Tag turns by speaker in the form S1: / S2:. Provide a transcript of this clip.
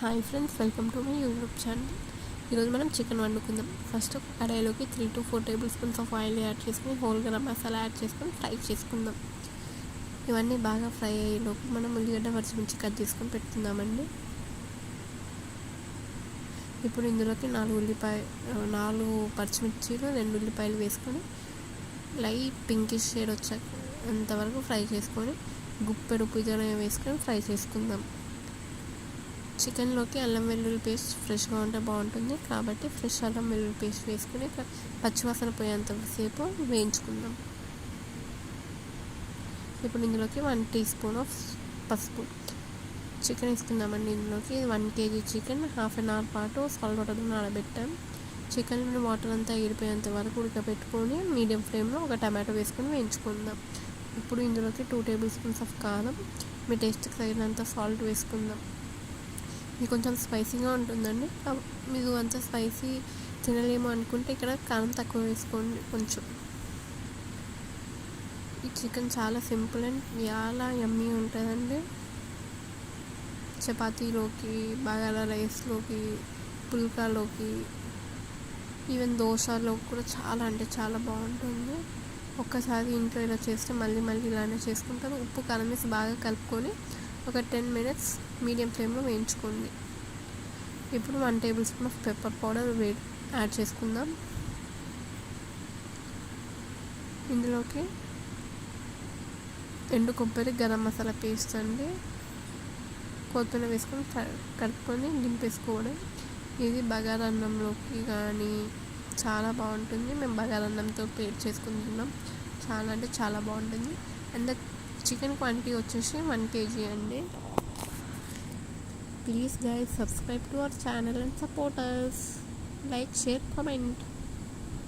S1: Hi friends, welcome to my YouTube channel. ఈరోజు మనం chicken వండుకుందాం. First ఒక కడాయిలోకి 3 to 4 table spoons of oil add చేసుకుని whole garam masala add చేసుకొని fry చేసుకుందాం. ఇవన్నీ బాగా ఫ్రై అయ్యేలోపు మనం ఉల్లిగడ్డ పచ్చిమిర్చి కట్ చేసుకొని పెట్టుకుందామండి. ఇప్పుడు ఇందులోకి 4 పచ్చిమిర్చిలు 2 ఉల్లిపాయలు వేసుకొని లైట్ పింకిష్ షేడ్ వచ్చాక అంతవరకు ఫ్రై చేసుకొని గుప్పెడు పుదీనా వేసుకొని ఫ్రై చేసుకుందాం. చికెన్లోకి అల్లం వెల్లుల్లి పేస్ట్ ఫ్రెష్గా ఉంటే బాగుంటుంది కాబట్టి ఫ్రెష్ అల్లం వెల్లుల్లి పేస్ట్ వేసుకుని పచ్చివాసన పోయేంతసేపు వేయించుకుందాం. ఇప్పుడు ఇందులోకి 1 టీ స్పూన్ ఆఫ్ పసుపు, చికెన్ వేసుకుందామండి. ఇందులోకి 1 kg చికెన్ 1/2 అవర్ పాటు సాల్ట్ వాటర్తో నానబెట్టాం. చికెన్ వాటర్ అంతా ఎగిరిపోయేంత వరకు ఉడకబెట్టుకొని మీడియం ఫ్లేమ్లో ఒక టమాటో వేసుకొని వేయించుకుందాం. ఇప్పుడు ఇందులోకి 2 టేబుల్ స్పూన్స్ ఆఫ్ కారం, మీ టేస్ట్కి తగినంత సాల్ట్ వేసుకుందాం. ఇది కొంచెం స్పైసీగా ఉంటుందండి. మీరు అంత స్పైసీ తినలేము అనుకుంటే ఇక్కడ కారం తక్కువ వేసుకోండి కొంచెం. ఈ చికెన్ చాలా సింపుల్ అండ్ చాలా యమ్మీ ఉంటుందండి. చపాతీలోకి, బగారా రైస్లోకి, పుల్కాలోకి, ఈవెన్ దోశలోకి కూడా చాలా అంటే చాలా బాగుంటుంది. ఒక్కసారి ఇంట్లో ఇలా చేస్తే మళ్ళీ ఇలానే చేసుకుంటారు. ఉప్పు కారం వేసి బాగా కలుపుకొని ఒక 10 minutes మీడియం ఫ్లేమ్లో వేయించుకోండి. ఇప్పుడు 1 table spoon of pepper powder add చేసుకుందాం. ఇందులోకి ఎండు కొబ్బరి, గరం మసాలా పేస్ట్ అండి, కొత్తిమీర వేసుకొని కలుపుకొని దింపేసుకోవడం. ఇది బగారా అన్నంలోకి కానీ చాలా బాగుంటుంది. మేము బగారా అన్నంతో పేస్ట్ చేసుకుంటున్నాం. చాలా అంటే చాలా బాగుంటుంది. అండ్ చికెన్ క్వాంటిటీ వచ్చేసి 1 kg అండి. Please guys, subscribe to our channel and support us. Like, share, comment.